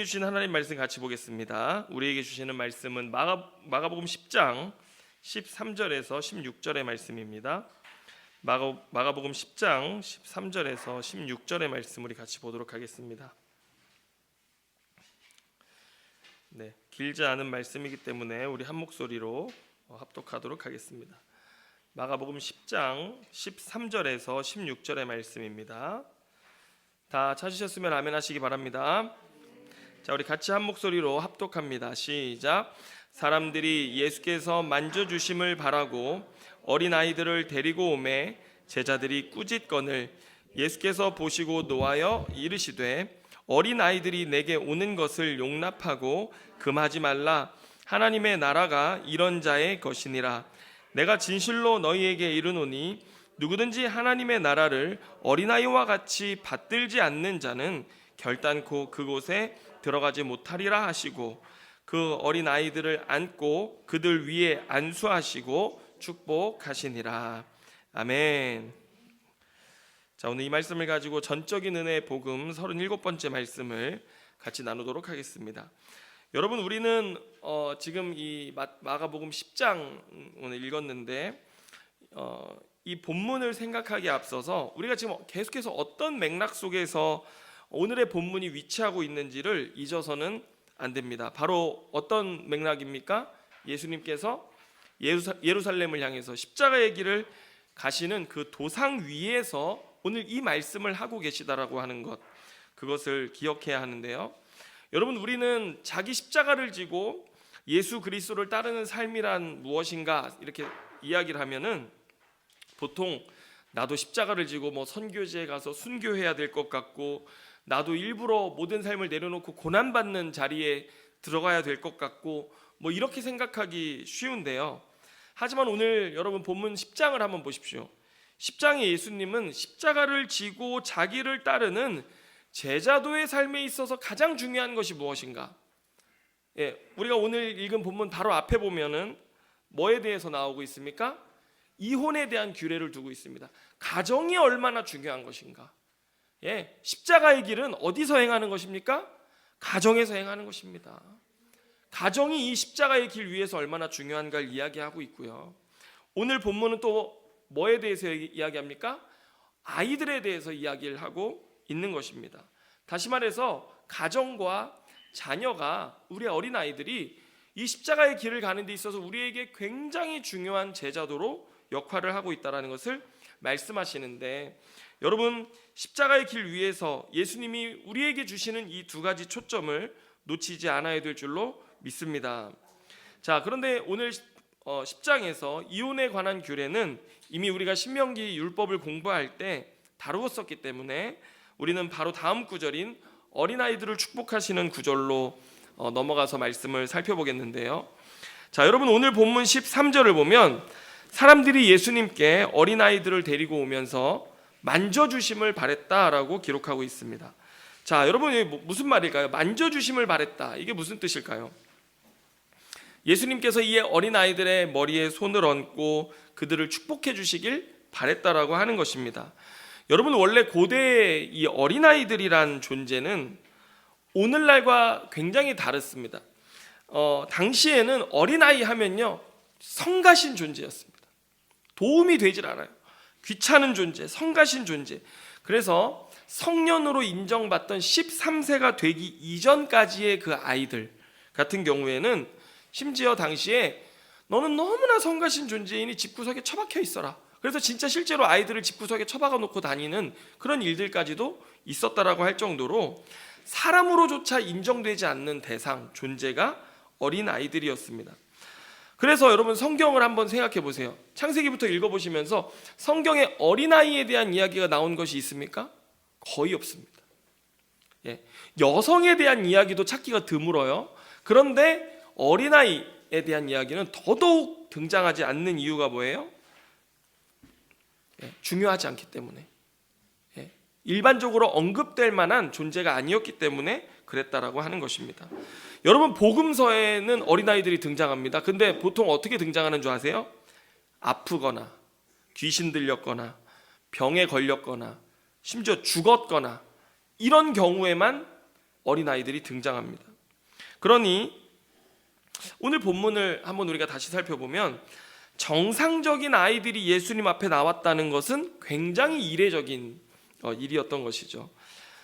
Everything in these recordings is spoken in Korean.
주신 하나님 말씀 같이 보겠습니다. 우리에게 주시는 말씀은 마가복음 10장 13절에서 16절의 말씀입니다. 마가복음 10장 13절에서 16절의 말씀 우리 같이 보도록 하겠습니다. 네, 길지 않은 말씀이기 때문에 우리 한 목소리로 합독하도록 하겠습니다. 마가복음 10장 13절에서 16절의 말씀입니다. 다 찾으셨으면 아멘 하시기 바랍니다. 자, 우리 같이 한 목소리로 합독합니다. 시작. 사람들이 예수께서 만져주심을 바라고 어린아이들을 데리고 오매 제자들이 꾸짖거늘 예수께서 보시고 노하여 이르시되 어린아이들이 내게 오는 것을 용납하고 금하지 말라. 하나님의 나라가 이런 자의 것이니라. 내가 진실로 너희에게 이르노니 누구든지 하나님의 나라를 어린아이와 같이 받들지 않는 자는 결단코 그곳에 들어가지 못하리라 하시고 그 어린아이들을 안고 그들 위에 안수하시고 축복하시니라. 아멘. 자, 오늘 이 말씀을 가지고 전적인 은혜의 복음 37번째 말씀을 같이 나누도록 하겠습니다. 여러분, 우리는 지금 이 마가복음 10장 오늘 읽었는데 이 본문을 생각하기에 앞서서 우리가 지금 계속해서 어떤 맥락 속에서 오늘의 본문이 위치하고 있는지를 잊어서는 안 됩니다. 바로 어떤 맥락입니까? 예수님께서 예루살렘을 향해서 십자가의 길을 가시는 그 도상 위에서 오늘 이 말씀을 하고 계시다라고 하는 것, 그것을 기억해야 하는데요. 여러분, 우리는 자기 십자가를 지고 예수 그리스도를 따르는 삶이란 무엇인가 이렇게 이야기를 하면은 보통 나도 십자가를 지고 선교지에 가서 순교해야 될 것 같고, 나도 일부러 모든 삶을 내려놓고 고난받는 자리에 들어가야 될 것 같고, 이렇게 생각하기 쉬운데요. 하지만 오늘 여러분 본문 10장을 한번 보십시오. 10장의 예수님은 십자가를 지고 자기를 따르는 제자도의 삶에 있어서 가장 중요한 것이 무엇인가? 우리가 오늘 읽은 본문 바로 앞에 보면은 뭐에 대해서 나오고 있습니까? 이혼에 대한 규례를 두고 있습니다. 가정이 얼마나 중요한 것인가? 십자가의 길은 어디서 행하는 것입니까? 가정에서 행하는 것입니다. 가정이 이 십자가의 길 위에서 얼마나 중요한가를 이야기하고 있고요. 오늘 본문은 또 뭐에 대해서 이야기합니까? 아이들에 대해서 이야기를 하고 있는 것입니다. 다시 말해서 가정과 자녀가, 우리 어린아이들이 이 십자가의 길을 가는 데 있어서 우리에게 굉장히 중요한 제자도로 역할을 하고 있다는 것을 말씀하시는데, 여러분, 십자가의 길 위에서 예수님이 우리에게 주시는 이 두 가지 초점을 놓치지 않아야 될 줄로 믿습니다. 자, 그런데 오늘 10장에서 이혼에 관한 규례는 이미 우리가 신명기 율법을 공부할 때 다루었었기 때문에 우리는 바로 다음 구절인 어린아이들을 축복하시는 구절로 넘어가서 말씀을 살펴보겠는데요. 자, 여러분, 오늘 본문 13절을 보면 사람들이 예수님께 어린아이들을 데리고 오면서 만져주심을 바랬다라고 기록하고 있습니다. 자, 여러분, 이게 무슨 말일까요? 만져주심을 바랬다, 이게 무슨 뜻일까요? 예수님께서 이 어린아이들의 머리에 손을 얹고 그들을 축복해 주시길 바랬다라고 하는 것입니다. 여러분, 원래 고대의 이 어린아이들이란 존재는 오늘날과 굉장히 다릅니다. 당시에는 어린아이 하면요, 성가신 존재였습니다. 도움이 되질 않아요. 귀찮은 존재, 성가신 존재. 그래서 성년으로 인정받던 13세가 되기 이전까지의 그 아이들 같은 경우에는 심지어 당시에 너는 너무나 성가신 존재이니 집구석에 처박혀 있어라. 그래서 진짜 실제로 아이들을 집구석에 처박아 놓고 다니는 그런 일들까지도 있었다라고 할 정도로 사람으로조차 인정되지 않는 대상, 존재가 어린아이들이었습니다. 그래서 여러분, 성경을 한번 생각해 보세요. 창세기부터 읽어보시면서 성경에 어린아이에 대한 이야기가 나온 것이 있습니까? 거의 없습니다. 여성에 대한 이야기도 찾기가 드물어요. 그런데 어린아이에 대한 이야기는 더더욱 등장하지 않는 이유가 뭐예요? 중요하지 않기 때문에, 일반적으로 언급될 만한 존재가 아니었기 때문에 그랬다라고 하는 것입니다. 여러분, 복음서에는 어린아이들이 등장합니다. 근데 보통 어떻게 등장하는 줄 아세요? 아프거나 귀신 들렸거나 병에 걸렸거나 심지어 죽었거나 이런 경우에만 어린아이들이 등장합니다. 그러니 오늘 본문을 한번 우리가 다시 살펴보면 정상적인 아이들이 예수님 앞에 나왔다는 것은 굉장히 이례적인 일이었던 것이죠.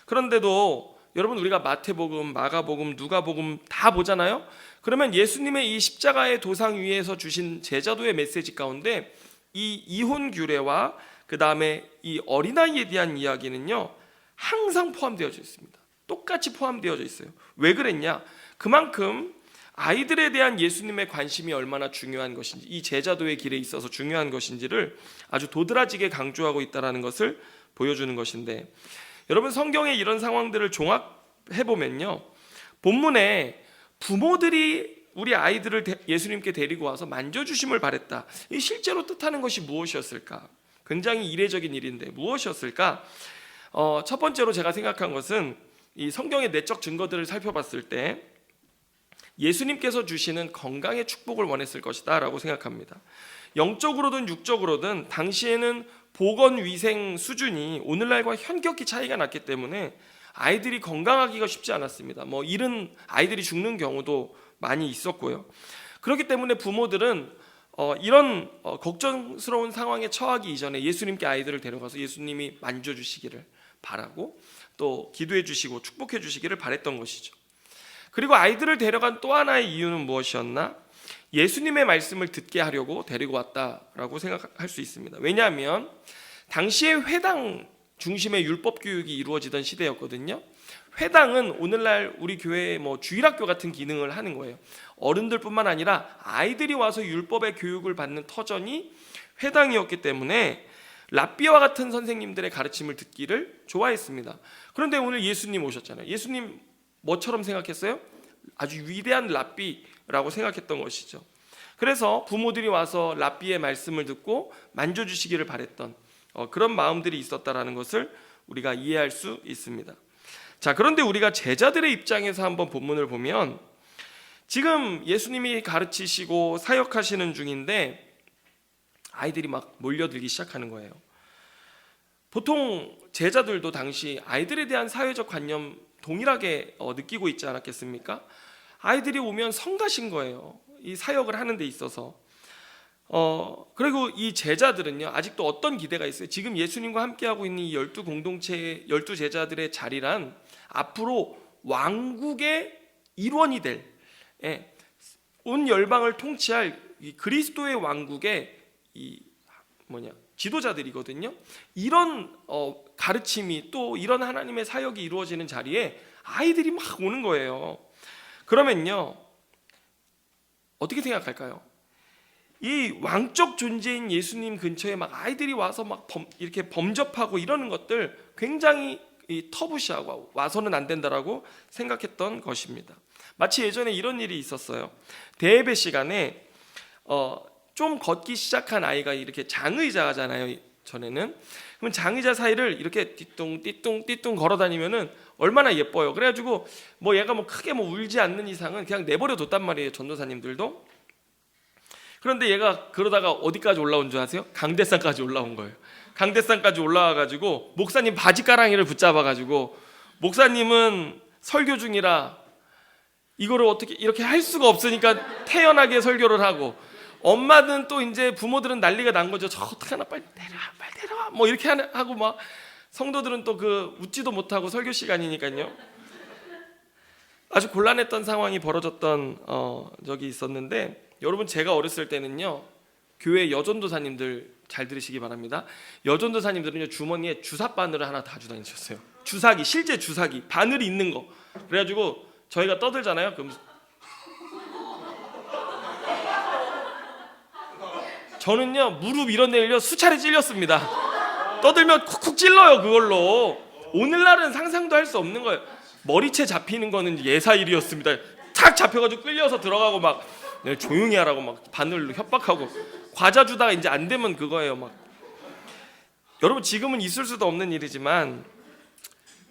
그런데도 여러분, 우리가 마태복음, 마가복음, 누가복음 다 보잖아요. 그러면 예수님의 이 십자가의 도상 위에서 주신 제자도의 메시지 가운데 이 이혼 규례와 그 다음에 이 어린아이에 대한 이야기는요, 항상 포함되어져 있습니다. 똑같이 포함되어져 있어요. 왜 그랬냐? 그만큼 아이들에 대한 예수님의 관심이 얼마나 중요한 것인지, 이 제자도의 길에 있어서 중요한 것인지를 아주 도드라지게 강조하고 있다는 것을 보여주는 것인데, 여러분, 성경의 이런 상황들을 종합해보면요, 본문에 부모들이 우리 아이들을 예수님께 데리고 와서 만져주심을 바랬다, 이 실제로 뜻하는 것이 무엇이었을까? 굉장히 이례적인 일인데 무엇이었을까? 첫 번째로 제가 생각한 것은 이 성경의 내적 증거들을 살펴봤을 때 예수님께서 주시는 건강의 축복을 원했을 것이다 라고 생각합니다. 영적으로든 육적으로든 당시에는 보건위생 수준이 오늘날과 현격히 차이가 났기 때문에 아이들이 건강하기가 쉽지 않았습니다. 이른 아이들이 죽는 경우도 많이 있었고요. 그렇기 때문에 부모들은 이런 걱정스러운 상황에 처하기 이전에 예수님께 아이들을 데려가서 예수님이 만져주시기를 바라고 또 기도해 주시고 축복해 주시기를 바랬던 것이죠. 그리고 아이들을 데려간 또 하나의 이유는 무엇이었나? 예수님의 말씀을 듣게 하려고 데리고 왔다라고 생각할 수 있습니다. 왜냐하면 당시에 회당 중심의 율법 교육이 이루어지던 시대였거든요. 회당은 오늘날 우리 교회의 주일학교 같은 기능을 하는 거예요. 어른들뿐만 아니라 아이들이 와서 율법의 교육을 받는 터전이 회당이었기 때문에 랍비와 같은 선생님들의 가르침을 듣기를 좋아했습니다. 그런데 오늘 예수님 오셨잖아요. 예수님 뭐처럼 생각했어요? 아주 위대한 랍비라고 생각했던 것이죠. 그래서 부모들이 와서 랍비의 말씀을 듣고 만져주시기를 바랬던 그런 마음들이 있었다라는 것을 우리가 이해할 수 있습니다. 자, 그런데 우리가 제자들의 입장에서 한번 본문을 보면 지금 예수님이 가르치시고 사역하시는 중인데 아이들이 막 몰려들기 시작하는 거예요. 보통 제자들도 당시 아이들에 대한 사회적 관념 동일하게 느끼고 있지 않았겠습니까? 아이들이 오면 성가신 거예요. 이 사역을 하는 데 있어서. 그리고 이 제자들은요, 아직도 어떤 기대가 있어요? 지금 예수님과 함께하고 있는 이 12 공동체, 12 제자들의 자리란 앞으로 왕국의 일원이 될, 온 열방을 통치할 이 그리스도의 왕국의 지도자들이거든요. 이런 가르침이 또 이런 하나님의 사역이 이루어지는 자리에 아이들이 막 오는 거예요. 그러면요, 어떻게 생각할까요? 이 왕적 존재인 예수님 근처에 막 아이들이 와서 막 이렇게 범접하고 이러는 것들 굉장히 터부시하고 와서는 안 된다라고 생각했던 것입니다. 마치 예전에 이런 일이 있었어요. 대예배 시간에 좀 걷기 시작한 아이가 이렇게 장의자잖아요. 전에는. 그럼 장의자 사이를 이렇게 띠뚱 걸어 다니면은 얼마나 예뻐요. 그래가지고 얘가 크게 울지 않는 이상은 그냥 내버려 뒀단 말이에요. 전도사님들도. 그런데 얘가 그러다가 어디까지 올라온 줄 아세요? 강대산까지 올라온 거예요. 강대산까지 올라와가지고 목사님 바지가랑이를 붙잡아가지고, 목사님은 설교 중이라 이거를 어떻게 이렇게 할 수가 없으니까 태연하게 설교를 하고, 엄마는 또 이제 부모들은 난리가 난 거죠. 저 어떡하나, 빨리 내려와 이렇게 하고 막 성도들은 또 웃지도 못하고 설교 시간이니까요. 아주 곤란했던 상황이 벌어졌던 적이 있었는데, 여러분, 제가 어렸을 때는요, 교회 여전도사님들 잘 들으시기 바랍니다. 여전도사님들은요, 주머니에 주사 바늘을 하나 다 주고 다니셨어요. 주사기, 실제 주사기, 바늘이 있는 거. 그래가지고 저희가 떠들잖아요. 그럼 저는요, 무릎 이런 데를요 수차례 찔렸습니다. 떠들면 쿡쿡 찔러요, 그걸로. 오늘날은 상상도 할 수 없는 거예요. 머리채 잡히는 거는 예사일이었습니다. 탁 잡혀가지고 끌려서 들어가고 막 조용히 하라고 막 바늘로 협박하고, 과자 주다가 이제 안 되면 그거예요. 막. 여러분, 지금은 있을 수도 없는 일이지만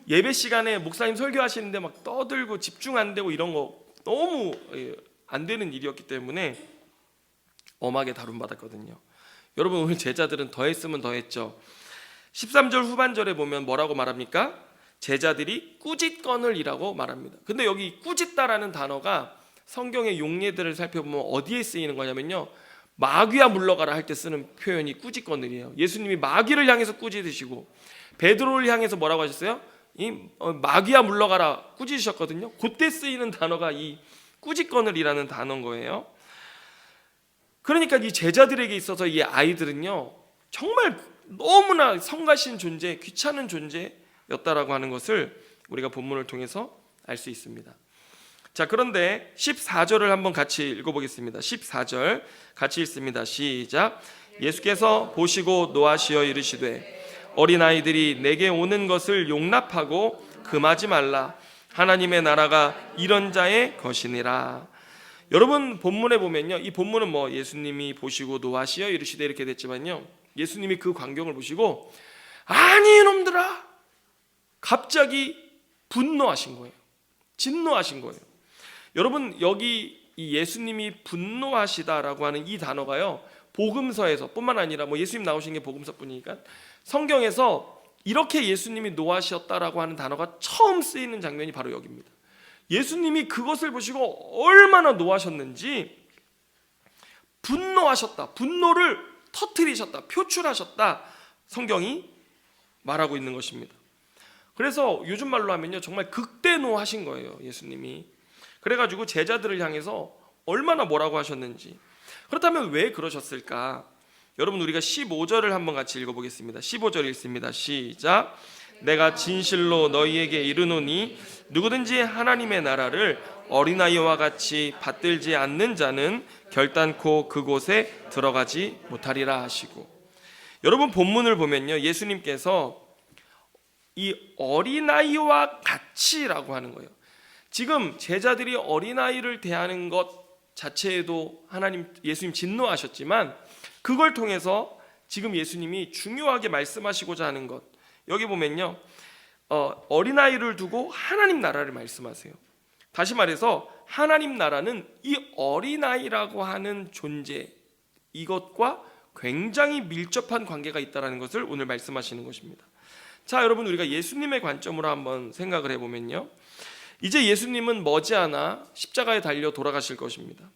예배 시간에 목사님 설교하시는데 막 떠들고 집중 안 되고 이런 거 너무 안 되는 일이었기 때문에 엄하게 다룬받았거든요. 여러분, 오늘 제자들은 더했으면 더했죠. 13절 후반절에 보면 뭐라고 말합니까? 제자들이 꾸짖거늘이라고 말합니다. 근데 여기 꾸짖다라는 단어가 성경의 용례들을 살펴보면 어디에 쓰이는 거냐면요, 마귀야 물러가라 할 때 쓰는 표현이 꾸짖거늘이에요. 예수님이 마귀를 향해서 꾸짖으시고 베드로를 향해서 뭐라고 하셨어요? 마귀야 물러가라 꾸짖으셨거든요. 그때 쓰이는 단어가 이 꾸짖거늘이라는 단어인 거예요. 그러니까 이 제자들에게 있어서 이 아이들은요, 정말 너무나 성가신 존재, 귀찮은 존재였다라고 하는 것을 우리가 본문을 통해서 알 수 있습니다. 자, 그런데 14절을 한번 같이 읽어보겠습니다. 14절 같이 읽습니다. 시작. 예수께서 보시고 노하시어 이르시되 어린아이들이 내게 오는 것을 용납하고 금하지 말라. 하나님의 나라가 이런 자의 것이니라. 여러분, 본문에 보면요, 이 본문은 뭐 예수님이 보시고 노하시어 이르시되 이렇게 됐지만요, 예수님이 그 광경을 보시고 아니 이놈들아, 갑자기 분노하신 거예요. 진노하신 거예요. 여러분, 여기 이 예수님이 분노하시다라고 하는 이 단어가요, 복음서에서 뿐만 아니라 뭐 예수님 나오신 게 복음서뿐이니까 성경에서 이렇게 예수님이 노하셨다라고 하는 단어가 처음 쓰이는 장면이 바로 여기입니다. 예수님이 그것을 보시고 얼마나 노하셨는지 분노하셨다, 분노를 터뜨리셨다, 표출하셨다, 성경이 말하고 있는 것입니다. 그래서 요즘 말로 하면요, 정말 극대노하신 거예요, 예수님이. 그래가지고 제자들을 향해서 얼마나 뭐라고 하셨는지. 그렇다면 왜 그러셨을까? 여러분, 우리가 15절을 한번 같이 읽어보겠습니다. 15절 읽습니다. 시작. 내가 진실로 너희에게 이르노니 누구든지 하나님의 나라를 어린아이와 같이 받들지 않는 자는 결단코 그곳에 들어가지 못하리라 하시고, 여러분 본문을 보면요, 예수님께서 이 어린아이와 같이라고 하는 거예요. 지금 제자들이 어린아이를 대하는 것 자체에도 예수님 진노하셨지만 그걸 통해서 지금 예수님이 중요하게 말씀하시고자 하는 것, 여기 보면요, 어린아이를 두고 하나님 나라를 말씀하세요. 다시 말해서 하나님 나라는 이 어린아이라고 하는 존재, 이것과 굉장히 밀접한 관계가 있다는 것을 오늘 말씀하시는 것입니다. 자, 여러분, 우리가 예수님의 관점으로 한번 생각을 해보면요, 이제 예수님은 머지않아 십자가에 달려 돌아가실 것입니다.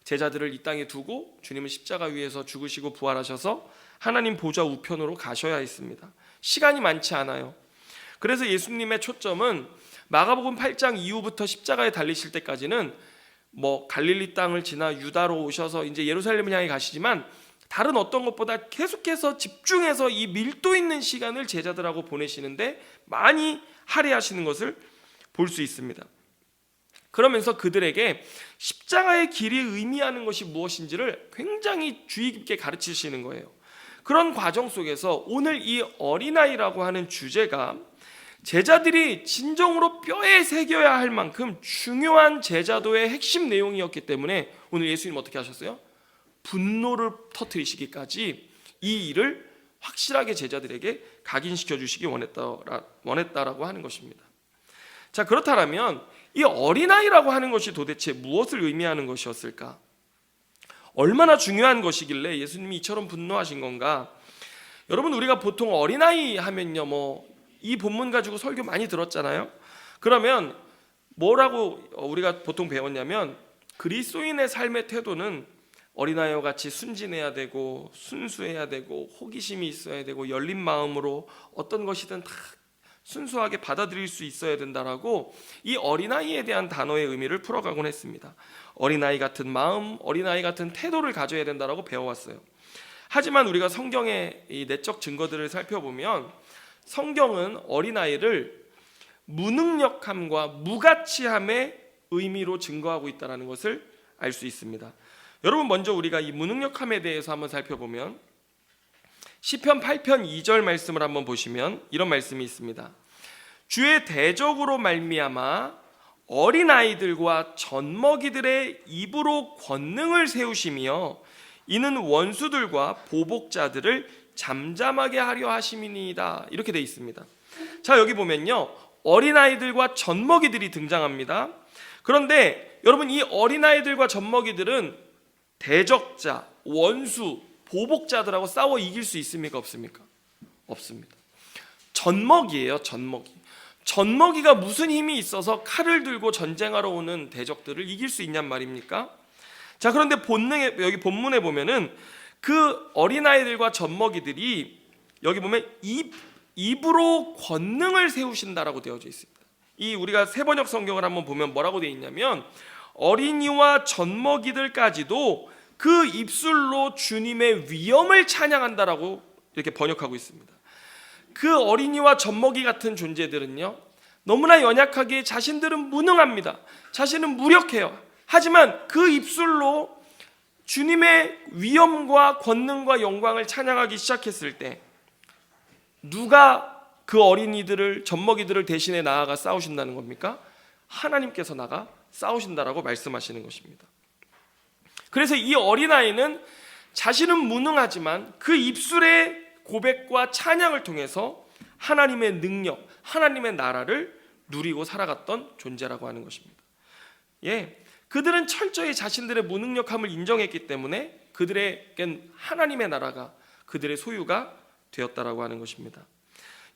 제자들을 이 땅에 두고 주님은 십자가 위에서 죽으시고 부활하셔서 하나님 보좌 우편으로 가셔야 했습니다. 시간이 많지 않아요. 그래서 예수님의 초점은 마가복음 8장 이후부터 십자가에 달리실 때까지는 뭐 갈릴리 땅을 지나 유다로 오셔서 이제 예루살렘을 향해 가시지만 다른 어떤 것보다 계속해서 집중해서 이 밀도 있는 시간을 제자들하고 보내시는데 많이 할애하시는 것을 볼 수 있습니다. 그러면서 그들에게 십자가의 길이 의미하는 것이 무엇인지를 굉장히 주의 깊게 가르치시는 거예요. 그런 과정 속에서 오늘 이 어린아이라고 하는 주제가 제자들이 진정으로 뼈에 새겨야 할 만큼 중요한 제자도의 핵심 내용이었기 때문에 오늘 예수님 어떻게 하셨어요? 분노를 터뜨리시기까지 이 일을 확실하게 제자들에게 각인시켜 주시기 원했다라고 하는 것입니다. 자, 그렇다면 이 어린아이라고 하는 것이 도대체 무엇을 의미하는 것이었을까? 얼마나 중요한 것이길래 예수님이 이처럼 분노하신 건가? 여러분, 우리가 보통 어린아이 하면요, 뭐 이 본문 가지고 설교 많이 들었잖아요. 그러면 뭐라고 우리가 보통 배웠냐면 그리스도인의 삶의 태도는 어린아이와 같이 순진해야 되고 순수해야 되고 호기심이 있어야 되고 열린 마음으로 어떤 것이든 다 순수하게 받아들일 수 있어야 된다라고 이 어린아이에 대한 단어의 의미를 풀어가곤 했습니다. 어린아이 같은 마음, 어린아이 같은 태도를 가져야 된다라고 배워왔어요. 하지만 우리가 성경의 이 내적 증거들을 살펴보면 성경은 어린아이를 무능력함과 무가치함의 의미로 증거하고 있다는 것을 알 수 있습니다. 여러분, 먼저 우리가 이 무능력함에 대해서 한번 살펴보면 시편 8편 2절 말씀을 한번 보시면 이런 말씀이 있습니다. 주의 대적으로 말미암아 어린아이들과 젖먹이들의 입으로 권능을 세우시며 이는 원수들과 보복자들을 잠잠하게 하려 하심이니이다. 이렇게 되어 있습니다. 자, 여기 보면요, 어린아이들과 젖먹이들이 등장합니다. 그런데 여러분, 이 어린아이들과 젖먹이들은 대적자, 원수, 보복자들하고 싸워 이길 수 있습니까? 없습니까? 없습니다. 젖먹이에요. 젖먹이. 젖먹이가 무슨 힘이 있어서 칼을 들고 전쟁하러 오는 대적들을 이길 수 있냔 말입니까? 자, 그런데 여기 본문에 보면은 그 어린아이들과 젖먹이들이 여기 보면 입으로 권능을 세우신다라고 되어져 있습니다. 이 우리가 세번역 성경을 한번 보면 뭐라고 되어 있냐면 어린이와 젖먹이들까지도 그 입술로 주님의 위엄을 찬양한다라고 이렇게 번역하고 있습니다. 그 어린이와 젖먹이 같은 존재들은요, 너무나 연약하게 자신들은 무능합니다. 자신은 무력해요. 하지만 그 입술로 주님의 위엄과 권능과 영광을 찬양하기 시작했을 때 누가 그 어린이들을, 젖먹이들을 대신해 나아가 싸우신다는 겁니까? 하나님께서 나가 싸우신다라고 말씀하시는 것입니다. 그래서 이 어린아이는 자신은 무능하지만 그 입술의 고백과 찬양을 통해서 하나님의 능력, 하나님의 나라를 누리고 살아갔던 존재라고 하는 것입니다. 그들은 철저히 자신들의 무능력함을 인정했기 때문에 그들에겐 하나님의 나라가, 그들의 소유가 되었다라고 하는 것입니다.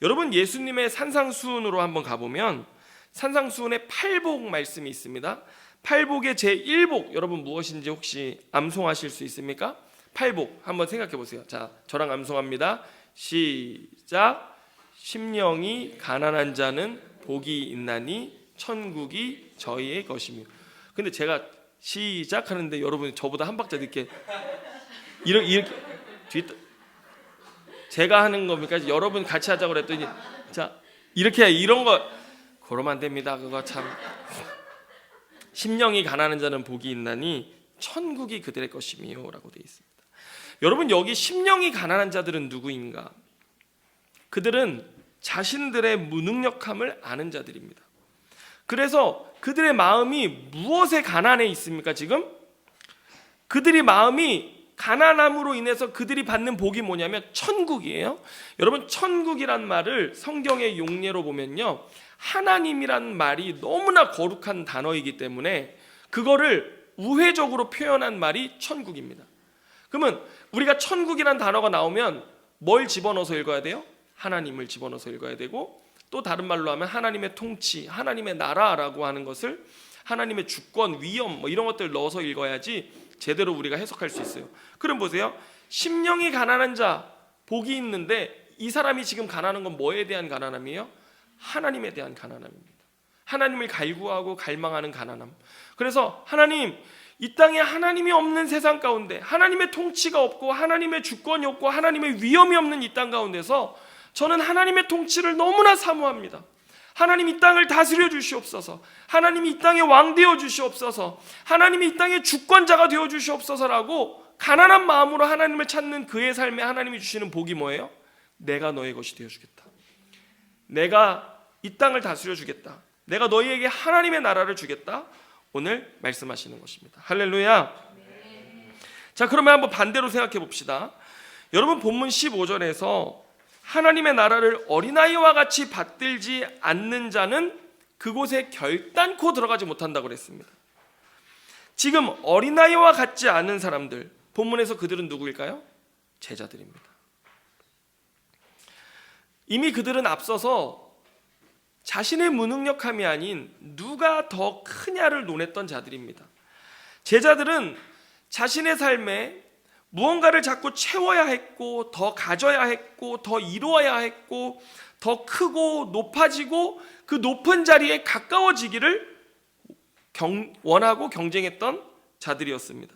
여러분, 예수님의 산상수훈으로 한번 가보면 산상수훈의 팔복 말씀이 있습니다. 팔복의 제1복, 여러분 무엇인지 혹시 암송하실 수 있습니까? 팔복 한번 생각해 보세요. 자, 저랑 암송합니다. 시작. 심령이 가난한 자는 복이 있나니 천국이 저희의 것이며. 근데 제가 시작 하는데 여러분이 저보다 한 박자 늦게 이렇게 제가 하는 겁니까? 여러분 같이 하자고 그랬더니 자, 이렇게 이런 거 그러면 안 됩니다. 그거 참. 심령이 가난한 자는 복이 있나니 천국이 그들의 것이며 라고 되어 있습니다. 여러분, 여기 심령이 가난한 자들은 누구인가? 그들은 자신들의 무능력함을 아는 자들입니다. 그래서 그들의 마음이 무엇에 가난해 있습니까? 지금 그들이 마음이 가난함으로 인해서 그들이 받는 복이 뭐냐면 천국이에요. 여러분, 천국이란 말을 성경의 용례로 보면요, 하나님이란 말이 너무나 거룩한 단어이기 때문에 그거를 우회적으로 표현한 말이 천국입니다. 그러면 우리가 천국이란 단어가 나오면 뭘 집어넣어서 읽어야 돼요? 하나님을 집어넣어서 읽어야 되고, 또 다른 말로 하면 하나님의 통치, 하나님의 나라라고 하는 것을, 하나님의 주권, 위엄 이런 것들을 넣어서 읽어야지 제대로 우리가 해석할 수 있어요. 그럼 보세요. 심령이 가난한 자 복이 있는데 이 사람이 지금 가난한 건 뭐에 대한 가난함이에요? 하나님에 대한 가난함입니다. 하나님을 갈구하고 갈망하는 가난함. 그래서 하나님, 이 땅에 하나님이 없는 세상 가운데, 하나님의 통치가 없고 하나님의 주권이 없고 하나님의 위엄이 없는 이 땅 가운데서 저는 하나님의 통치를 너무나 사모합니다. 하나님, 이 땅을 다스려 주시옵소서. 하나님이 이 땅의 왕 되어 주시옵소서. 하나님이 이 땅의 주권자가 되어 주시옵소서라고 가난한 마음으로 하나님을 찾는 그의 삶에 하나님이 주시는 복이 뭐예요? 내가 너의 것이 되어 주겠다. 내가 이 땅을 다스려 주겠다. 내가 너희에게 하나님의 나라를 주겠다. 오늘 말씀하시는 것입니다. 할렐루야. 자, 그러면 한번 반대로 생각해 봅시다. 여러분, 본문 15절에서 하나님의 나라를 어린아이와 같이 받들지 않는 자는 그곳에 결단코 들어가지 못한다고 그랬습니다. 지금 어린아이와 같지 않은 사람들, 본문에서 그들은 누구일까요? 제자들입니다. 이미 그들은 앞서서 자신의 무능력함이 아닌 누가 더 크냐를 논했던 자들입니다. 제자들은 자신의 삶에 무언가를 자꾸 채워야 했고, 더 가져야 했고, 더 이루어야 했고, 더 크고 높아지고 그 높은 자리에 가까워지기를 원하고 경쟁했던 자들이었습니다.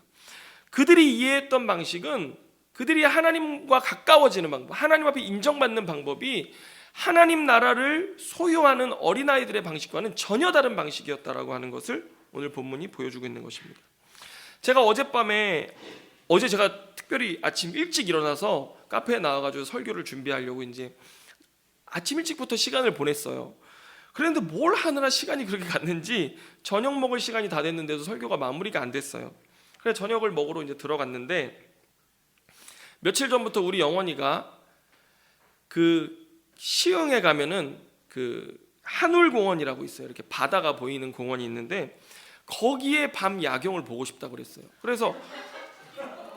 그들이 이해했던 방식은, 그들이 하나님과 가까워지는 방법, 하나님 앞에 인정받는 방법이 하나님 나라를 소유하는 어린아이들의 방식과는 전혀 다른 방식이었다라고 하는 것을 오늘 본문이 보여주고 있는 것입니다. 제가 어제 제가 특별히 아침 일찍 일어나서 카페에 나와가지고 설교를 준비하려고 이제 아침 일찍부터 시간을 보냈어요. 그런데 뭘 하느라 시간이 그렇게 갔는지 저녁 먹을 시간이 다 됐는데도 설교가 마무리가 안 됐어요. 그래서 저녁을 먹으러 이제 들어갔는데, 며칠 전부터 우리 영원이가 그 시흥에 가면은 그 한울공원이라고 있어요. 이렇게 바다가 보이는 공원이 있는데 거기에 밤 야경을 보고 싶다고 그랬어요. 그래서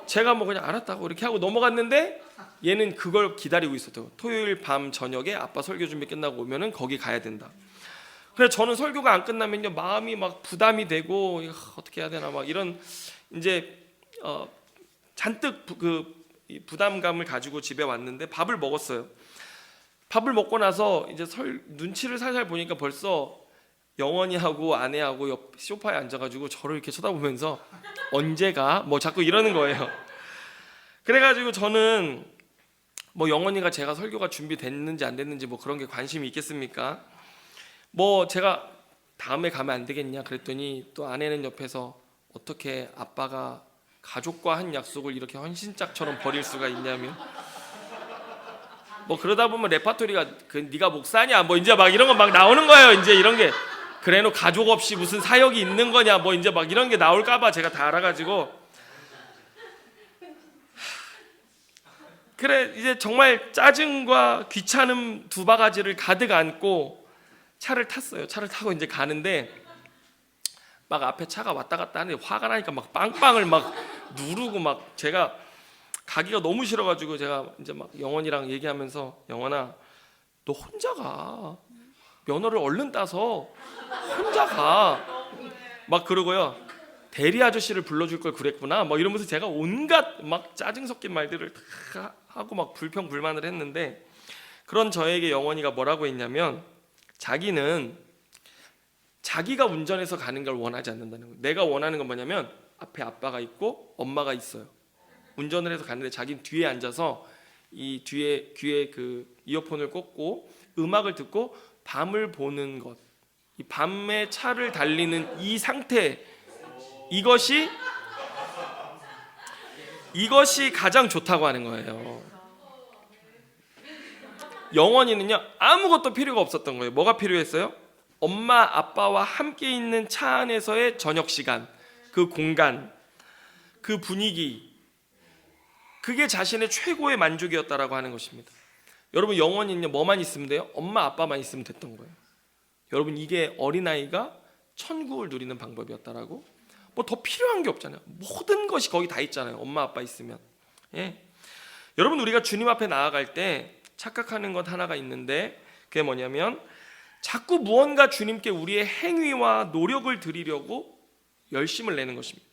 제가 뭐 그냥 알았다고 이렇게 하고 넘어갔는데 얘는 그걸 기다리고 있었대요. 토요일 밤 저녁에 아빠 설교 준비 끝나고 오면은 거기 가야 된다. 그래서 저는 설교가 안 끝나면요 마음이 막 부담이 되고 어떻게 해야 되나 막 이런 이제 잔뜩 부담감을 가지고 집에 왔는데 밥을 먹었어요. 밥을 먹고 나서 이제 눈치를 살살 보니까 벌써 영원이하고 아내하고 옆 소파에 앉아가지고 저를 이렇게 쳐다보면서 언제가 뭐 자꾸 이러는 거예요. 그래가지고 저는 뭐 영원이가 제가 설교가 준비됐는지 안 됐는지 뭐 그런 게 관심이 있겠습니까? 뭐 제가 다음에 가면 안 되겠냐 그랬더니 또 아내는 옆에서 어떻게 아빠가 가족과 한 약속을 이렇게 헌신짝처럼 버릴 수가 있냐며 뭐 그러다 보면 레파토리가 네가 목사냐 뭐 이제 막 이런 거 막 나오는 거예요. 이제 이런 게 그래 너 가족 없이 무슨 사역이 있는 거냐 뭐 이제 막 이런 게 나올까봐 제가 다 알아가지고 그래 이제 정말 짜증과 귀찮음 두 바가지를 가득 안고 차를 탔어요. 차를 타고 이제 가는데 막 앞에 차가 왔다 갔다 하는데 화가 나니까 막 빵빵을 막 누르고 막 제가 가기가 너무 싫어가지고 제가 이제 막 영원이랑 얘기하면서 영원아 너 혼자 가 면허를 얼른 따서 혼자 가 막 그러고요 대리 아저씨를 불러줄 걸 그랬구나 뭐 이러면서 제가 온갖 막 짜증 섞인 말들을 다 하고 막 불평불만을 했는데 그런 저에게 영원이가 뭐라고 했냐면 자기는 자기가 운전해서 가는 걸 원하지 않는다는 거예요. 내가 원하는 건 뭐냐면 앞에 아빠가 있고 엄마가 있어요. 운전을 해서 가는데 자기는 뒤에 앉아서 이 뒤에 귀에 그 이어폰을 꽂고 음악을 듣고 밤을 보는 것, 이 밤에 차를 달리는 이 상태, 이것이 가장 좋다고 하는 거예요. 영원이는요 아무것도 필요가 없었던 거예요. 뭐가 필요했어요? 엄마 아빠와 함께 있는 차 안에서의 저녁 시간, 그 공간, 그 분위기, 그게 자신의 최고의 만족이었다라고 하는 것입니다. 여러분 영원히는요 뭐만 있으면 돼요? 엄마 아빠만 있으면 됐던 거예요. 여러분 이게 어린아이가 천국을 누리는 방법이었다라고? 뭐 더 필요한 게 없잖아요. 모든 것이 거기 다 있잖아요. 엄마 아빠 있으면. 예. 여러분 우리가 주님 앞에 나아갈 때 착각하는 것 하나가 있는데 그게 뭐냐면 자꾸 무언가 주님께 우리의 행위와 노력을 드리려고 열심을 내는 것입니다.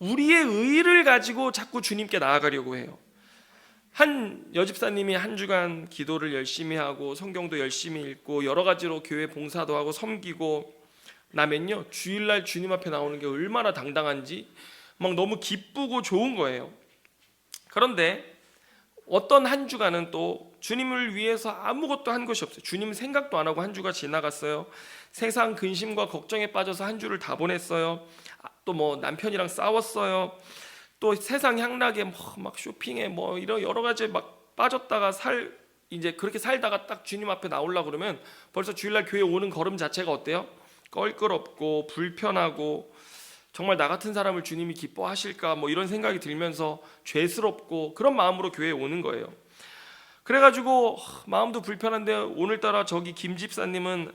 우리의 의의를 가지고 자꾸 주님께 나아가려고 해요. 한 여집사님이 한 주간 기도를 열심히 하고 성경도 열심히 읽고 여러 가지로 교회 봉사도 하고 섬기고 나면요 주일날 주님 앞에 나오는 게 얼마나 당당한지 막 너무 기쁘고 좋은 거예요. 그런데 어떤 한 주간은 또 주님을 위해서 아무것도 한 것이 없어요. 주님 생각도 안 하고 한 주가 지나갔어요. 세상 근심과 걱정에 빠져서 한 주를 다 보냈어요. 또 뭐 남편이랑 싸웠어요. 또 세상 향락에 막 쇼핑에 뭐 이런 여러 가지 막 빠졌다가 이제 그렇게 살다가 딱 주님 앞에 나오려고 그러면 벌써 주일날 교회 오는 걸음 자체가 어때요? 껄끄럽고 불편하고 정말 나 같은 사람을 주님이 기뻐하실까 뭐 이런 생각이 들면서 죄스럽고 그런 마음으로 교회에 오는 거예요. 그래가지고 마음도 불편한데 오늘따라 저기 김 집사님은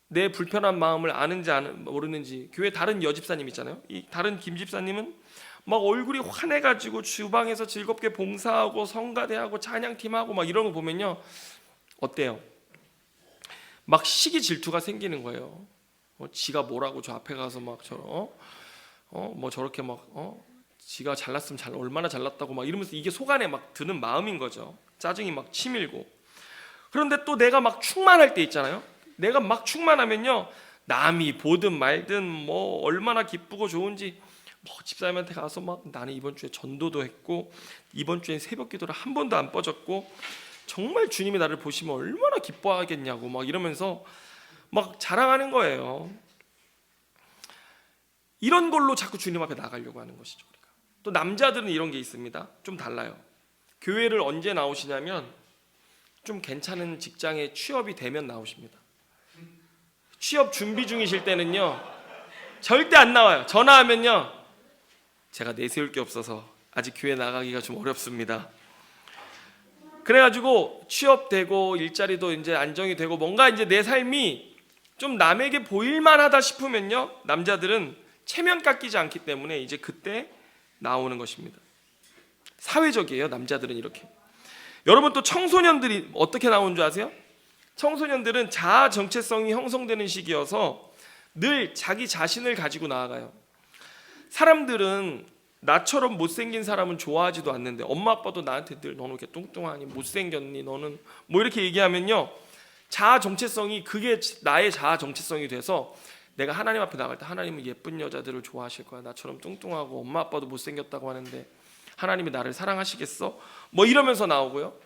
내 불편한 마음을 아는지 모르는지 교회 다른 여집사님 있잖아요. 이 다른 김 집사님은 막 얼굴이 환해가지고 주방에서 즐겁게 봉사하고 성가대하고 찬양팀하고 막 이런 거 보면요 어때요? 막 시기 질투가 생기는 거예요. 지가 뭐라고 저 앞에 가서 막 뭐 저렇게 막 지가 잘났으면 얼마나 잘났다고 막 이러면서 이게 속 안에 막 드는 마음인 거죠. 짜증이 막 치밀고. 그런데 또 내가 막 충만할 때 있잖아요. 내가 막 충만하면요 남이 보든 말든 뭐 얼마나 기쁘고 좋은지 뭐 집사님한테 가서 막 나는 이번 주에 전도도 했고 이번 주엔 새벽 기도를 한 번도 안 빠졌고 정말 주님이 나를 보시면 얼마나 기뻐하겠냐고 막 이러면서 막 자랑하는 거예요. 이런 걸로 자꾸 주님 앞에 나가려고 하는 것이죠. 우리가. 또 남자들은 이런 게 있습니다. 좀 달라요. 교회를 언제 나오시냐면 좀 괜찮은 직장에 취업이 되면 나오십니다. 취업 준비 중이실 때는요 절대 안 나와요. 전화하면요 제가 내세울 게 없어서 아직 교회 나가기가 좀 어렵습니다. 그래가지고 취업되고 일자리도 이제 안정이 되고 뭔가 이제 내 삶이 좀 남에게 보일만하다 싶으면요 남자들은 체면 깎이지 않기 때문에 이제 그때 나오는 것입니다. 사회적이에요. 남자들은 이렇게. 여러분 또 청소년들이 어떻게 나오는 줄 아세요? 청소년들은 자아 정체성이 형성되는 시기여서 늘 자기 자신을 가지고 나아가요. 사람들은 나처럼 못생긴 사람은 좋아하지도 않는데 엄마 아빠도 나한테 늘 너는 이렇게 뚱뚱하니 못생겼니 너는 뭐 이렇게 얘기하면요, 자아 정체성이 그게 나의 자아 정체성이 돼서 내가 하나님 앞에 나갈 때 하나님은 예쁜 여자들을 좋아하실 거야. 나처럼 뚱뚱하고 엄마 아빠도 못생겼다고 하는데 하나님이 나를 사랑하시겠어? 뭐 이러면서 나오고요.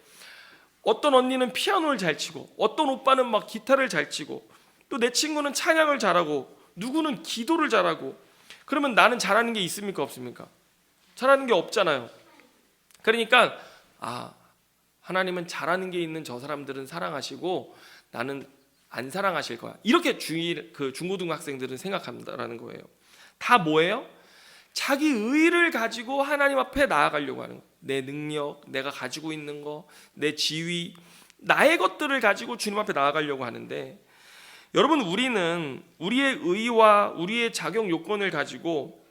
어떤 언니는 피아노를 잘 치고 어떤 오빠는 막 기타를 잘 치고 또 내 친구는 찬양을 잘하고 누구는 기도를 잘하고, 그러면 나는 잘하는 게 있습니까 없습니까? 잘하는 게 없잖아요. 그러니까 하나님은 잘하는 게 있는 저 사람들은 사랑하시고 나는 안 사랑하실 거야. 이렇게 중고등학생들은 생각한다라는 거예요. 다 뭐예요? 자기 의의를 가지고 하나님 앞에 나아가려고 하는 거예요. 내 능력, 내가 가지고 있는 거, 내 지위, 나의 것들을 가지고 주님 앞에 나아가려고 하는데, 여러분 우리는 우리의 의의와 우리의 자격 요건을 가지고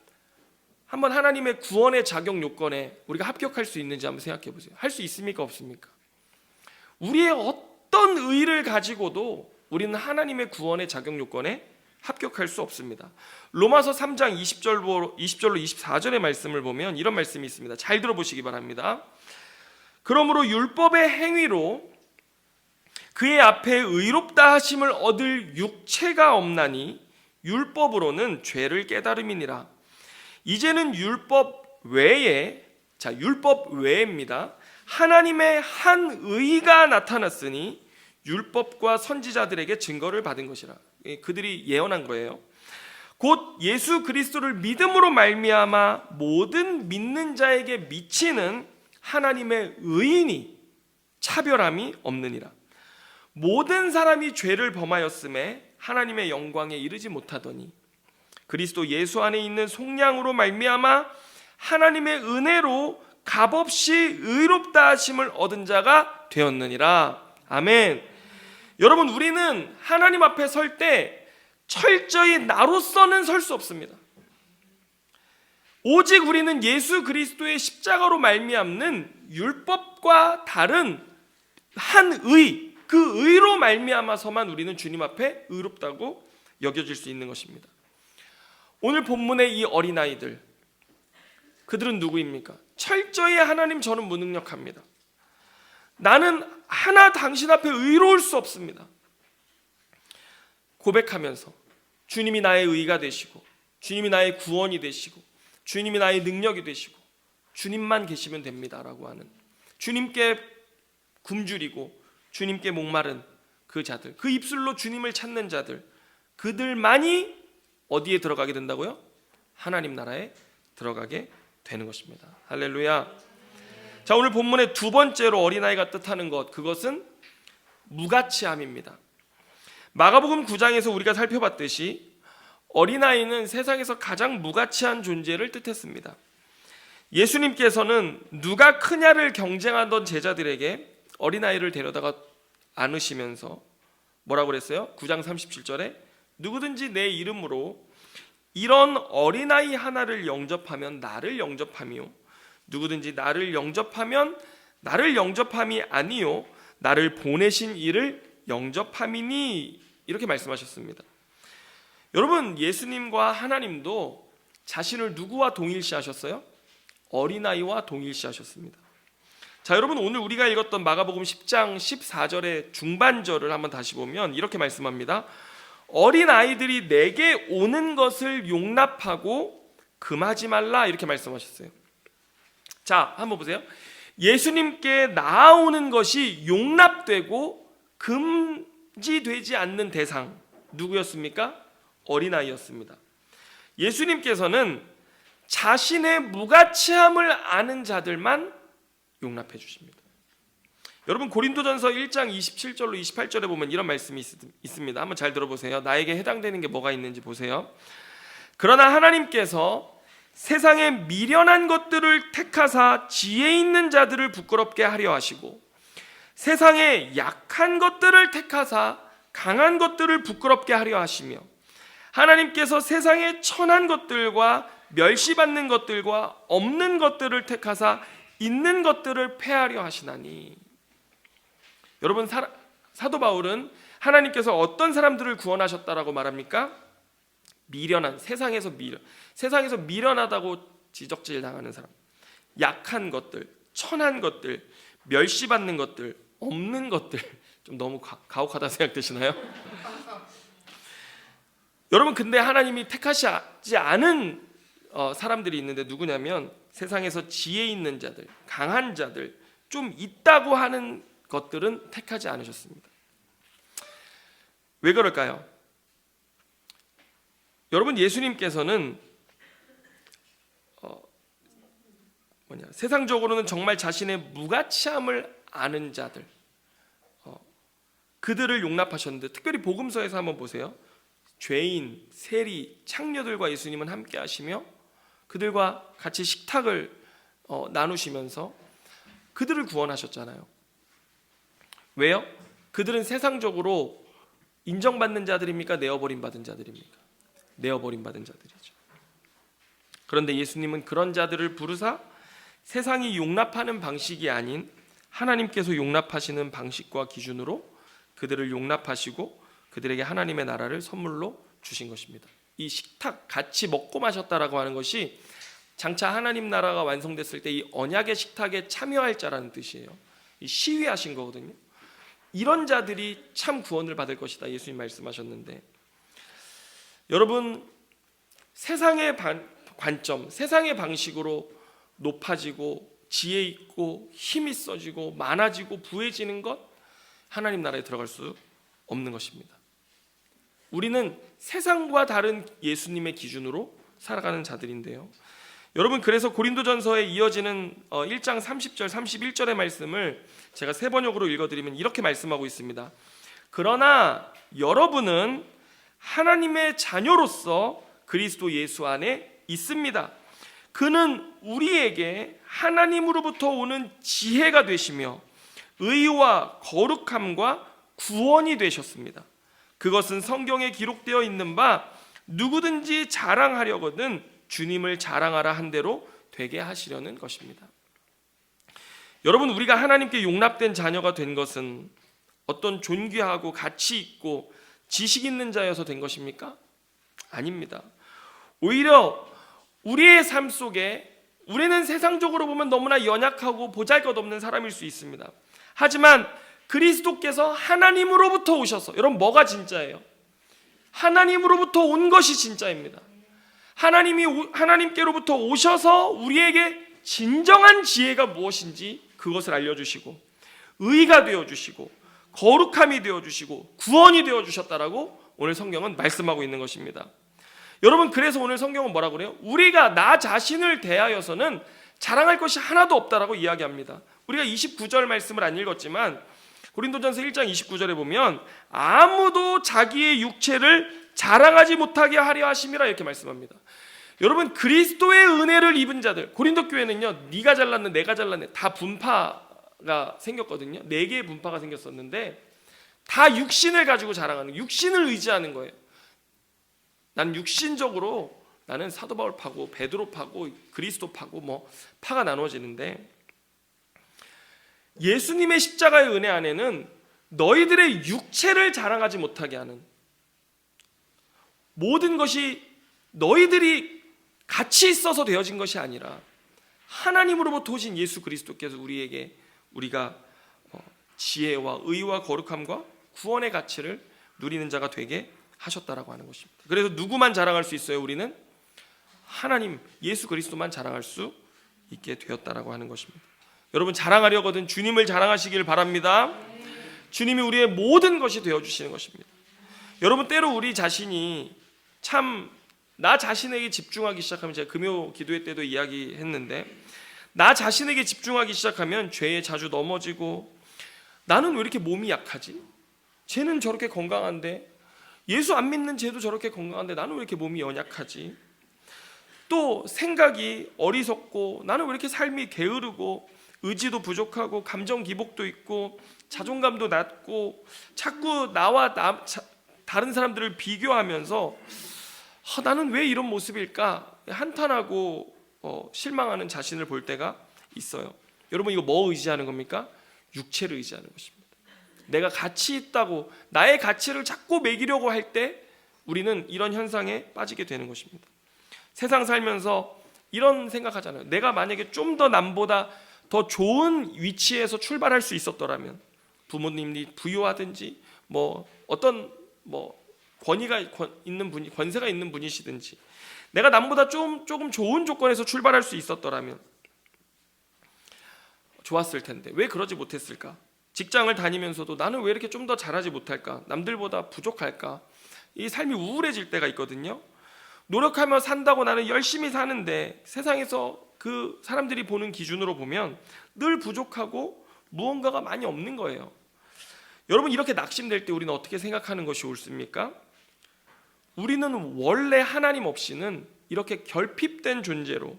한번 하나님의 구원의 자격 요건에 우리가 합격할 수 있는지 한번 생각해 보세요. 할 수 있습니까 없습니까? 우리의 어떤 의의를 가지고도 우리는 하나님의 구원의 자격 요건에 합격할 수 없습니다. 로마서 3장 20절로 24절의 말씀을 보면 이런 말씀이 있습니다. 잘 들어보시기 바랍니다. 그러므로 율법의 행위로 그의 앞에 의롭다 하심을 얻을 육체가 없나니 율법으로는 죄를 깨달음이니라. 이제는 율법 외에입니다. 하나님의 한 의가 나타났으니 율법과 선지자들에게 증거를 받은 것이라. 그들이 예언한 거예요. 곧 예수 그리스도를 믿음으로 말미암아 모든 믿는 자에게 미치는 하나님의 의인이 차별함이 없느니라. 모든 사람이 죄를 범하였음에 하나님의 영광에 이르지 못하더니 그리스도 예수 안에 있는 속량으로 말미암아 하나님의 은혜로 값없이 의롭다 하심을 얻은 자가 되었느니라. 아멘. 여러분 우리는 하나님 앞에 설 때 철저히 나로서는 설 수 없습니다. 오직 우리는 예수 그리스도의 십자가로 말미암는 율법과 다른 한 의, 그 의로 말미암아서만 우리는 주님 앞에 의롭다고 여겨질 수 있는 것입니다. 오늘 본문의 이 어린아이들, 그들은 누구입니까? 철저히 하나님 저는 무능력합니다. 나는 하나 당신 앞에 의로울 수 없습니다. 고백하면서 주님이 나의 의가 되시고 주님이 나의 구원이 되시고 주님이 나의 능력이 되시고 주님만 계시면 됩니다라고 하는, 주님께 굶주리고 주님께 목마른 그 자들, 그 입술로 주님을 찾는 자들, 그들만이 어디에 들어가게 된다고요? 하나님 나라에 들어가게 되는 것입니다. 할렐루야. 자, 오늘 본문의 두 번째로 어린아이가 뜻하는 것, 그것은 무가치함입니다. 마가복음 9장에서 우리가 살펴봤듯이 어린아이는 세상에서 가장 무가치한 존재를 뜻했습니다. 예수님께서는 누가 크냐를 경쟁하던 제자들에게 어린아이를 데려다가 안으시면서 뭐라고 그랬어요? 9장 37절에 누구든지 내 이름으로 이런 어린아이 하나를 영접하면 나를 영접함이요, 누구든지 나를 영접하면 나를 영접함이 아니요 나를 보내신 이를 영접함이니, 이렇게 말씀하셨습니다. 여러분 예수님과 하나님도 자신을 누구와 동일시하셨어요? 어린아이와 동일시하셨습니다. 자, 여러분 오늘 우리가 읽었던 마가복음 10장 14절의 중반절을 한번 다시 보면 이렇게 말씀합니다. 어린아이들이 내게 오는 것을 용납하고 금하지 말라, 이렇게 말씀하셨어요. 자, 한번 보세요. 예수님께 나아오는 것이 용납되고 금지되지 않는 대상 누구였습니까? 어린아이였습니다. 예수님께서는 자신의 무가치함을 아는 자들만 용납해 주십니다. 여러분 고린도전서 1장 27절로 28절에 보면 이런 말씀이 있습니다. 한번 잘 들어보세요. 나에게 해당되는 게 뭐가 있는지 보세요. 그러나 하나님께서 세상에 미련한 것들을 택하사 지혜 있는 자들을 부끄럽게 하려 하시고 세상에 약한 것들을 택하사 강한 것들을 부끄럽게 하려 하시며 하나님께서 세상의 천한 것들과 멸시받는 것들과 없는 것들을 택하사 있는 것들을 폐하려 하시나니. 여러분, 사도 바울은 하나님께서 어떤 사람들을 구원하셨다라고 말합니까? 미련한, 세상에서 미련하다고 지적질 당하는 사람, 약한 것들, 천한 것들, 멸시받는 것들, 없는 것들. 좀 너무 가혹하다 생각되시나요? 여러분, 근데 하나님이 택하시지 않은 사람들이 있는데 누구냐면 세상에서 지혜 있는 자들, 강한 자들, 좀 있다고 하는 것들은 택하지 않으셨습니다. 왜 그럴까요? 여러분, 예수님께서는 세상적으로는 정말 자신의 무가치함을 아는 자들, 그들을 용납하셨는데, 특별히 복음서에서 한번 보세요. 죄인, 세리, 창녀들과 예수님은 함께 하시며 그들과 같이 식탁을 나누시면서 그들을 구원하셨잖아요. 왜요? 그들은 세상적으로 인정받는 자들입니까? 내어버림 받은 자들입니까? 내어버림 받은 자들이죠. 그런데 예수님은 그런 자들을 부르사 세상이 용납하는 방식이 아닌 하나님께서 용납하시는 방식과 기준으로 그들을 용납하시고 그들에게 하나님의 나라를 선물로 주신 것입니다. 이 식탁 같이 먹고 마셨다라고 하는 것이 장차 하나님 나라가 완성됐을 때 이 언약의 식탁에 참여할 자라는 뜻이에요. 이 시위하신 거거든요. 이런 자들이 참 구원을 받을 것이다, 예수님 말씀하셨는데, 여러분, 세상의 관점, 세상의 방식으로 높아지고 지혜 있고 힘 있어지고 많아지고 부해지는 것, 하나님 나라에 들어갈 수 없는 것입니다. 우리는 세상과 다른 예수님의 기준으로 살아가는 자들인데요. 여러분, 그래서 고린도전서에 이어지는 1장 30절 31절의 말씀을 제가 세 번역으로 읽어드리면 이렇게 말씀하고 있습니다. 그러나 여러분은 하나님의 자녀로서 그리스도 예수 안에 있습니다. 그는 우리에게 하나님으로부터 오는 지혜가 되시며 의와 거룩함과 구원이 되셨습니다. 그것은 성경에 기록되어 있는 바 누구든지 자랑하려거든 주님을 자랑하라 한 대로 되게 하시려는 것입니다. 여러분, 우리가 하나님께 용납된 자녀가 된 것은 어떤 존귀하고 가치 있고 지식 있는 자여서 된 것입니까? 아닙니다. 오히려 우리의 삶 속에 우리는 세상적으로 보면 너무나 연약하고 보잘것없는 사람일 수 있습니다. 하지만 그리스도께서 하나님으로부터 오셔서, 여러분, 뭐가 진짜예요? 하나님으로부터 온 것이 진짜입니다. 하나님께로부터 오셔서 우리에게 진정한 지혜가 무엇인지 그것을 알려주시고 의가 되어주시고 거룩함이 되어주시고 구원이 되어주셨다라고 오늘 성경은 말씀하고 있는 것입니다. 여러분, 그래서 오늘 성경은 뭐라고 그래요? 우리가 나 자신을 대하여서는 자랑할 것이 하나도 없다라고 이야기합니다. 우리가 29절 말씀을 안 읽었지만 고린도전서 1장 29절에 보면 아무도 자기의 육체를 자랑하지 못하게 하려 하심이라 이렇게 말씀합니다. 여러분, 그리스도의 은혜를 입은 자들, 고린도 교회는요, 네가 잘났네 내가 잘났네 다 분파가 생겼거든요. 4개의 분파가 생겼었는데 다 육신을 가지고 자랑하는, 육신을 의지하는 거예요. 난 육신적으로 나는 사도 바울 파고 베드로 파고 그리스도 파고 뭐 파가 나누어지는데, 예수님의 십자가의 은혜 안에는 너희들의 육체를 자랑하지 못하게 하는, 모든 것이 너희들이 가치 있어서 되어진 것이 아니라 하나님으로부터 오신 예수 그리스도께서 우리가 지혜와 의와 거룩함과 구원의 가치를 누리는 자가 되게 하셨다라고 하는 것입니다. 그래서 누구만 자랑할 수 있어요? 우리는 하나님 예수 그리스도만 자랑할 수 있게 되었다라고 하는 것입니다. 여러분, 자랑하려거든 주님을 자랑하시길 바랍니다. 주님이 우리의 모든 것이 되어주시는 것입니다. 여러분, 때로 우리 자신이 참 나 자신에게 집중하기 시작하면, 제가 금요 기도회 때도 이야기했는데, 나 자신에게 집중하기 시작하면 죄에 자주 넘어지고, 나는 왜 이렇게 몸이 약하지? 쟤는 저렇게 건강한데, 예수 안 믿는 쟤도 저렇게 건강한데 나는 왜 이렇게 몸이 연약하지? 또 생각이 어리석고, 나는 왜 이렇게 삶이 게으르고 의지도 부족하고 감정 기복도 있고 자존감도 낮고 자꾸 나와 다른 사람들을 비교하면서 나는 왜 이런 모습일까? 한탄하고 실망하는 자신을 볼 때가 있어요. 여러분, 이거 뭐 의지하는 겁니까? 육체를 의지하는 것입니다. 내가 가치 있다고 나의 가치를 자꾸 매기려고 할 때 우리는 이런 현상에 빠지게 되는 것입니다. 세상 살면서 이런 생각하잖아요. 내가 만약에 좀 더 남보다 더 좋은 위치에서 출발할 수 있었더라면, 부모님이 부유하든지 어떤 권위가 있는 분이, 권세가 있는 분이시든지, 내가 남보다 조금 좋은 조건에서 출발할 수 있었더라면 좋았을 텐데 왜 그러지 못했을까? 직장을 다니면서도 나는 왜 이렇게 좀 더 잘하지 못할까? 남들보다 부족할까? 이 삶이 우울해질 때가 있거든요. 노력하며 산다고 나는 열심히 사는데 세상에서 그 사람들이 보는 기준으로 보면 늘 부족하고 무언가가 많이 없는 거예요. 여러분, 이렇게 낙심될 때 우리는 어떻게 생각하는 것이 옳습니까? 우리는 원래 하나님 없이는 이렇게 결핍된 존재로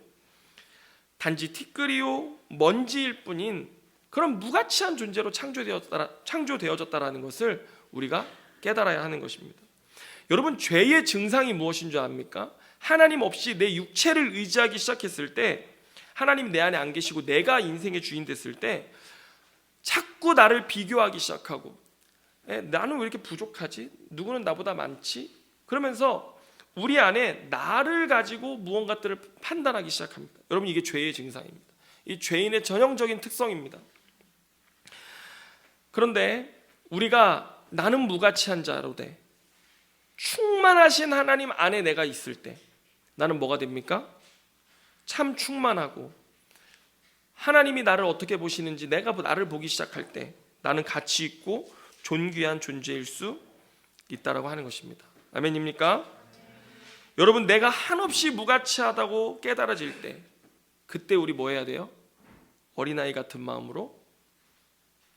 단지 티끌이요 먼지일 뿐인 그런 무가치한 존재로 창조되어졌다라는 것을 우리가 깨달아야 하는 것입니다. 여러분, 죄의 증상이 무엇인 줄 압니까? 하나님 없이 내 육체를 의지하기 시작했을 때, 하나님 내 안에 안 계시고 내가 인생의 주인 됐을 때 자꾸 나를 비교하기 시작하고, 나는 왜 이렇게 부족하지? 누구는 나보다 많지? 그러면서 우리 안에 나를 가지고 무언가들을 판단하기 시작합니다. 여러분, 이게 죄의 증상입니다. 이 죄인의 전형적인 특성입니다. 그런데 우리가 나는 무가치한 자로 돼 충만하신 하나님 안에 내가 있을 때 나는 뭐가 됩니까? 참 충만하고, 하나님이 나를 어떻게 보시는지 내가 나를 보기 시작할 때 나는 가치 있고 존귀한 존재일 수 있다라고 하는 것입니다. 아멘입니까? 여러분, 내가 한없이 무가치하다고 깨달아질 때, 그때 우리 뭐 해야 돼요? 어린아이 같은 마음으로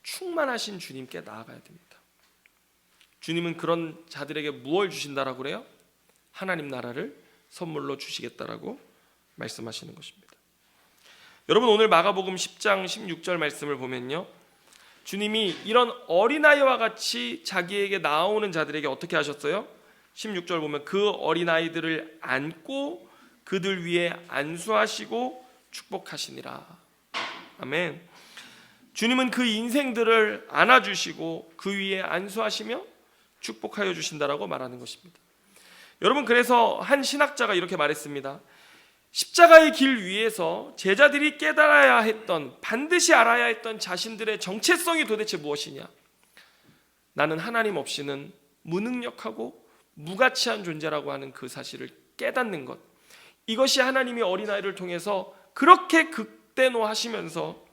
충만하신 주님께 나아가야 됩니다. 주님은 그런 자들에게 무엇을 주신다라고 그래요? 하나님 나라를 선물로 주시겠다라고 말씀하시는 것입니다. 여러분, 오늘 마가복음 10장 16절 말씀을 보면요, 주님이 이런 어린아이와 같이 자기에게 나오는 자들에게 어떻게 하셨어요? 16절 보면 그 어린아이들을 안고 그들 위에 안수하시고 축복하시니라. 아멘. 주님은 그 인생들을 안아주시고 그 위에 안수하시며 축복하여 주신다라고 말하는 것입니다. 여러분, 그래서 한 신학자가 이렇게 말했습니다. 십자가의 길 위에서 제자들이 깨달아야 했던, 반드시 알아야 했던 자신들의 정체성이 도대체 무엇이냐? 나는 하나님 없이는 무능력하고 무가치한 존재라고 하는 그 사실을 깨닫는 것, 이것이 하나님이 어린아이를 통해서 그렇게 극대노하시면서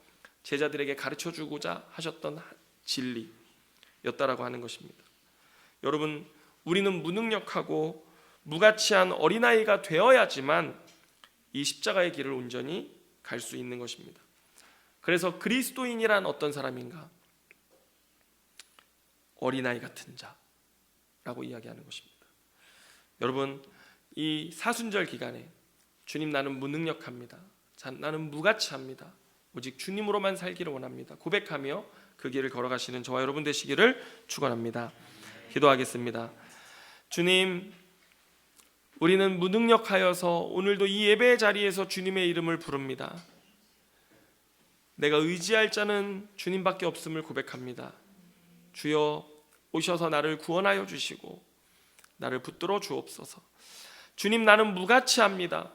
제자들에게 가르쳐주고자 하셨던 진리였다라고 하는 것입니다. 여러분, 우리는 무능력하고 무가치한 어린아이가 되어야지만 이 십자가의 길을 온전히 갈 수 있는 것입니다. 그래서 그리스도인이란 어떤 사람인가? 어린아이 같은 자라고 이야기하는 것입니다. 여러분, 이 사순절 기간에 주님, 나는 무능력합니다. 나는 무가치합니다. 오직 주님으로만 살기를 원합니다. 고백하며 그 길을 걸어가시는 저와 여러분 되시기를 축원합니다. 기도하겠습니다. 주님, 우리는 무능력하여서 오늘도 이 예배의 자리에서 주님의 이름을 부릅니다. 내가 의지할 자는 주님밖에 없음을 고백합니다. 주여, 오셔서 나를 구원하여 주시고 나를 붙들어 주옵소서. 주님, 나는 무가치합니다.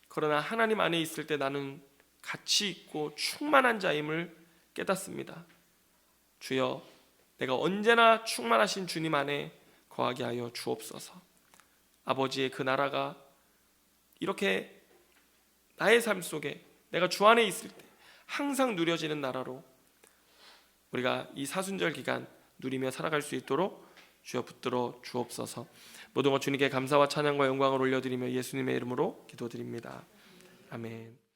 그러나 하나님 안에 있을 때 나는 가치 있고 충만한 자임을 깨닫습니다. 주여, 내가 언제나 충만하신 주님 안에 거하게 하여 주옵소서. 아버지의 그 나라가 이렇게 나의 삶 속에 내가 주 안에 있을 때 항상 누려지는 나라로 우리가 이 사순절 기간 누리며 살아갈 수 있도록 주여 붙들어 주옵소서. 모든 것 주님께 감사와 찬양과 영광을 올려드리며 예수님의 이름으로 기도드립니다. 아멘.